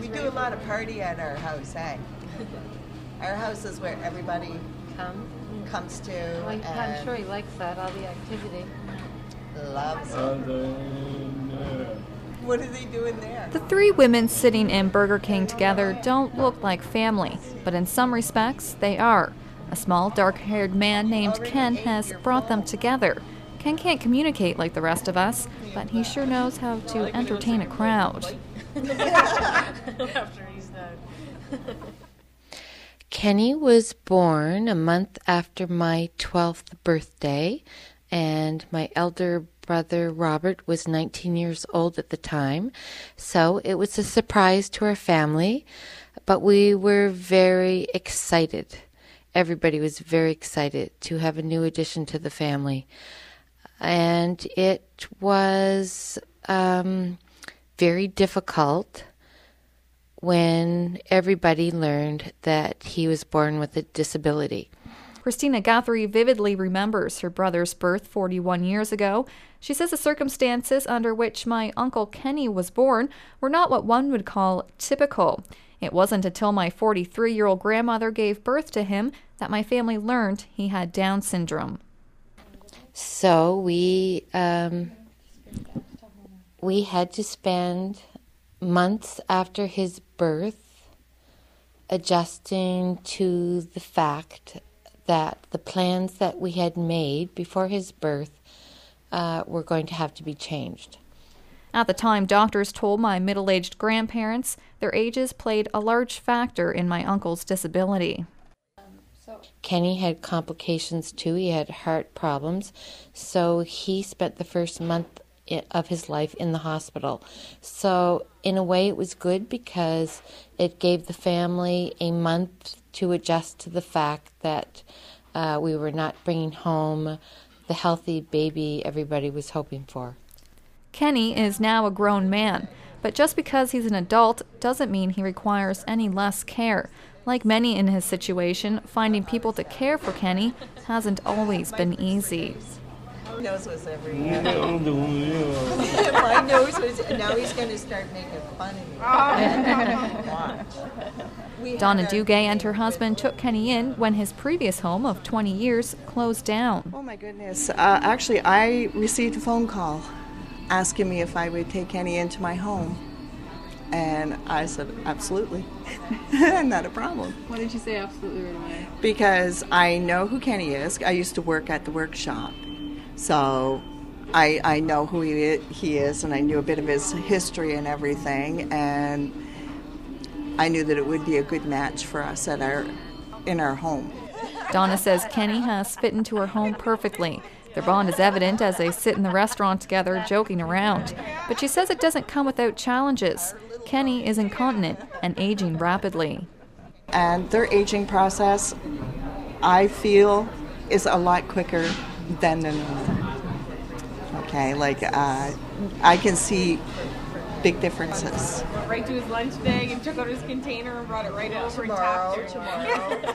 We do a lot of party at our house, eh? Our house is where everybody comes to. Well, and I'm sure he likes that, all the activity. loves it. What are they doing there? The three women sitting in Burger King together don't look like family, but in some respects, they are. A small, dark-haired man named Ken has brought them together. Ken can't communicate like the rest of us, but he sure knows how to entertain a crowd. After he's done. Kenny was born a month after my 12th birthday, and my elder brother Robert was 19 years old at the time, so it was a surprise to our family, but we were very excited. Everybody was very excited to have a new addition to the family, and it was very difficult when everybody learned that he was born with a disability. Christina Guthrie vividly remembers her brother's birth 41 years ago. She says the circumstances under which my Uncle Kenny was born were not what one would call typical. It wasn't until my 43-year-old grandmother gave birth to him that my family learned he had Down syndrome. So we had to spend months after his birth adjusting to the fact that the plans that we had made before his birth were going to have to be changed. At the time, doctors told my middle-aged grandparents their ages played a large factor in my uncle's disability. Kenny had complications too. He had heart problems, so he spent the first month of his life in the hospital. So in a way it was good because it gave the family a month to adjust to the fact that we were not bringing home the healthy baby everybody was hoping for. Kenny is now a grown man, but just because he's an adult doesn't mean he requires any less care. Like many in his situation, finding people to care for Kenny hasn't always been easy. My nose was everywhere. My nose was, now he's going to start making fun of me. Watch. Donna Dugay and her husband took Kenny in when his previous home of 20 years closed down. Oh my goodness. Actually, I received a phone call asking me if I would take Kenny into my home. And I said, absolutely. Not a problem. Why did you say absolutely right away? Because I know who Kenny is. I used to work at the workshop. So I know who he is, and I knew a bit of his history and everything. And I knew that it would be a good match for us in our home. Donna says Kenny has fit into her home perfectly. Their bond is evident as they sit in the restaurant together, joking around. But she says it doesn't come without challenges. Kenny is incontinent and aging rapidly. And their aging process, I feel, is a lot quicker than the normal. Okay, like I can see big differences. Went right to his lunch bag and took out his container and brought it right over and tapped her. Tomorrow.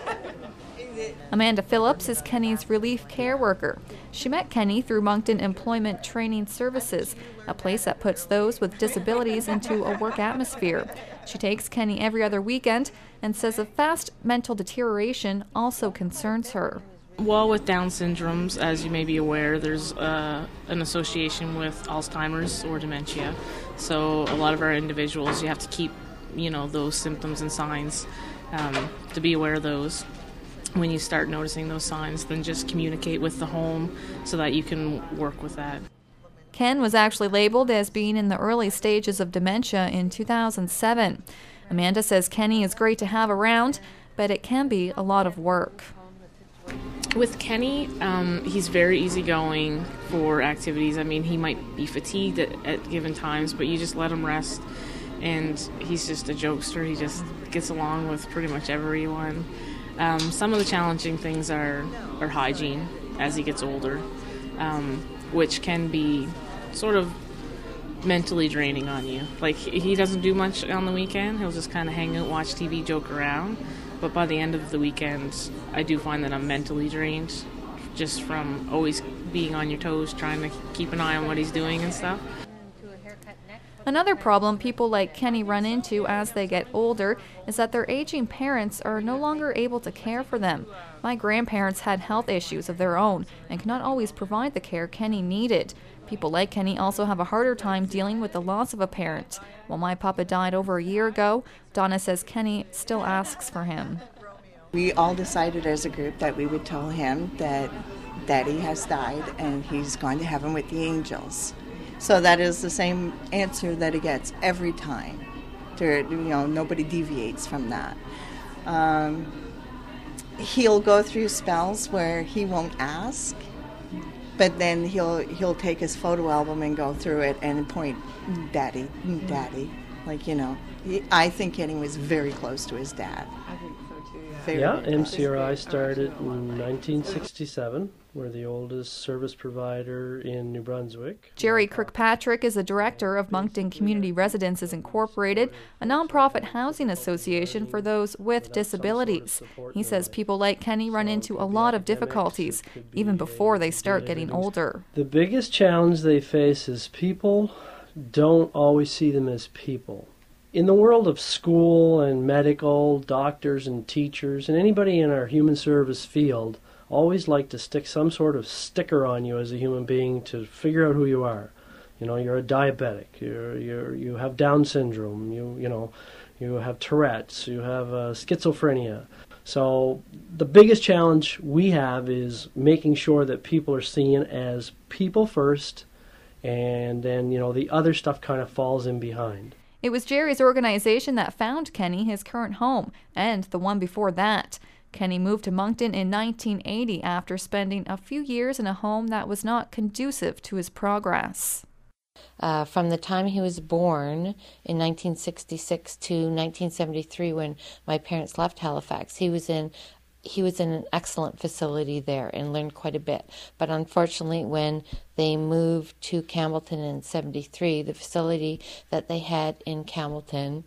Amanda Phillips is Kenny's relief care worker. She met Kenny through Moncton Employment Training Services, a place that puts those with disabilities into a work atmosphere. She takes Kenny every other weekend and says a fast mental deterioration also concerns her. Well, with Down syndromes, as you may be aware, there's an association with Alzheimer's or dementia. So a lot of our individuals, you have to keep, those symptoms and signs to be aware of those. When you start noticing those signs, then just communicate with the home so that you can work with that. Ken was actually labeled as being in the early stages of dementia in 2007. Amanda says Kenny is great to have around, but it can be a lot of work. With Kenny, he's very easygoing for activities. I mean, he might be fatigued at given times, but you just let him rest. And he's just a jokester. He just gets along with pretty much everyone. Some of the challenging things are hygiene as he gets older, which can be sort of mentally draining on you. Like, he doesn't do much on the weekend. He'll just kind of hang out, watch TV, joke around. But by the end of the weekend, I do find that I'm mentally drained just from always being on your toes, trying to keep an eye on what he's doing and stuff. Another problem people like Kenny run into as they get older is that their aging parents are no longer able to care for them. My grandparents had health issues of their own and could not always provide the care Kenny needed. People like Kenny also have a harder time dealing with the loss of a parent. While my papa died over a year ago, Donna says Kenny still asks for him. We all decided as a group that we would tell him that Daddy has died and he's going to heaven with the angels. So that is the same answer that he gets every time. Nobody deviates from that. He'll go through spells where he won't ask, but then he'll take his photo album and go through it and point, Daddy, Daddy. I think Kenny was very close to his dad. I think so too, yeah. MCRI started in 1967. We're the oldest service provider in New Brunswick. Jerry Kirkpatrick is the director of Moncton Community Residences Incorporated, a nonprofit housing association for those with disabilities. He says people like Kenny run into a lot of difficulties, even before they start getting older. The biggest challenge they face is people don't always see them as people. In the world of school and medical, doctors and teachers, and anybody in our human service field, always like to stick some sort of sticker on you as a human being to figure out who you are. You're a diabetic, you have Down syndrome, you have Tourette's, you have schizophrenia. So the biggest challenge we have is making sure that people are seen as people first, and then the other stuff kind of falls in behind. It was Jerry's organization that found Kenny his current home, and the one before that. Kenny moved to Moncton in 1980 after spending a few years in a home that was not conducive to his progress. From the time he was born in 1966 to 1973, when my parents left Halifax, he was in an excellent facility there and learned quite a bit. But unfortunately, when they moved to Campbellton in 73, the facility that they had in Campbellton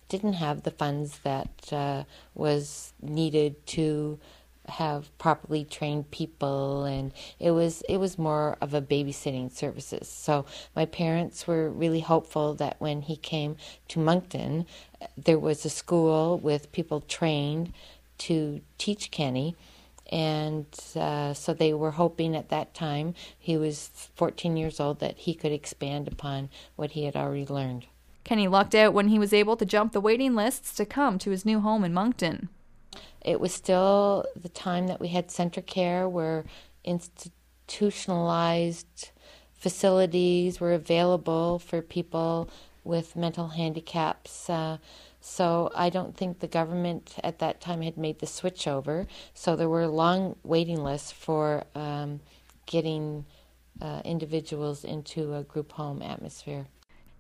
didn't have the funds that was needed to have properly trained people, and it was more of a babysitting services. So my parents were really hopeful that when he came to Moncton, there was a school with people trained to teach Kenny, and so they were hoping at that time, he was 14 years old, that he could expand upon what he had already learned. Kenny lucked out when he was able to jump the waiting lists to come to his new home in Moncton. It was still the time that we had Centre Care, where institutionalized facilities were available for people with mental handicaps. So I don't think the government at that time had made the switch over. So there were long waiting lists for getting individuals into a group home atmosphere.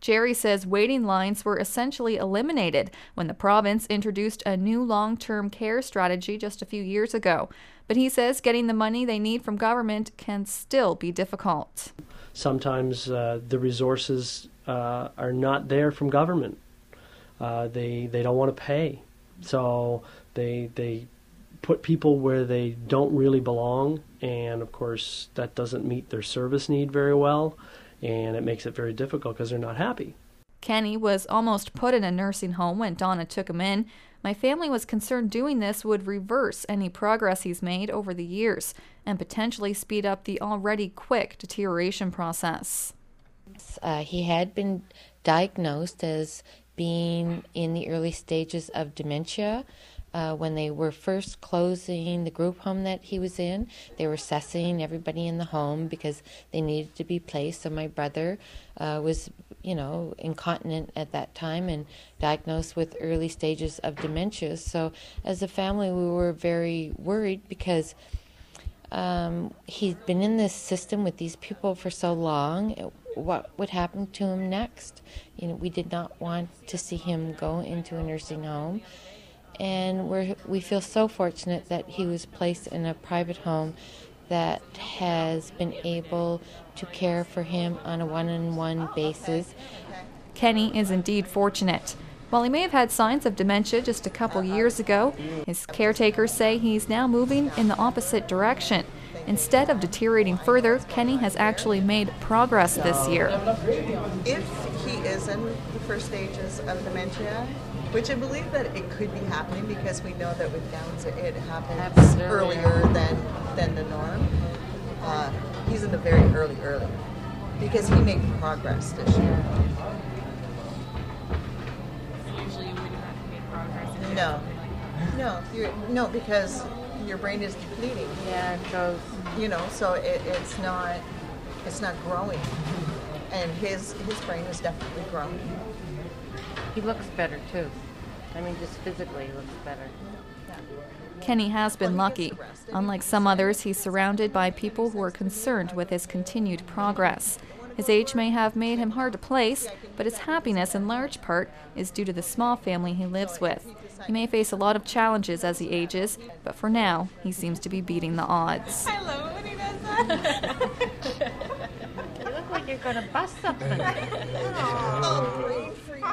Jerry says waiting lines were essentially eliminated when the province introduced a new long-term care strategy just a few years ago. But he says getting the money they need from government can still be difficult. Sometimes the resources are not there from government. They don't want to pay. So they put people where they don't really belong, and of course that doesn't meet their service need very well. And it makes it very difficult because they're not happy. Kenny was almost put in a nursing home when Donna took him in. My family was concerned doing this would reverse any progress he's made over the years and potentially speed up the already quick deterioration process. He had been diagnosed as being in the early stages of dementia. When they were first closing the group home that he was in, they were assessing everybody in the home because they needed to be placed. So my brother was, incontinent at that time and diagnosed with early stages of dementia. So as a family, we were very worried because he'd been in this system with these people for so long. What would happen to him next? We did not want to see him go into a nursing home. And we feel so fortunate that he was placed in a private home that has been able to care for him on a one-on-one basis. Kenny is indeed fortunate. While he may have had signs of dementia just a couple years ago, his caretakers say he's now moving in the opposite direction. Instead of deteriorating further, Kenny has actually made progress this year. If he is in the first stages of dementia, which I believe that it could be happening because we know that with Downs it happens earlier than the norm. He's in the very early because he made progress this year. Usually you wouldn't have to make progress. No, because your brain is depleting. Yeah, it goes. So it's not growing, and his brain is definitely growing. He looks better too. I mean, just physically, he looks better. Kenny has been lucky. Unlike some others, he's surrounded by people who are concerned with his continued progress. His age may have made him hard to place, but his happiness in large part is due to the small family he lives with. He may face a lot of challenges as he ages, but for now, he seems to be beating the odds. I love it when he does that. You look like you're going to bust something. Oh, brain freeze.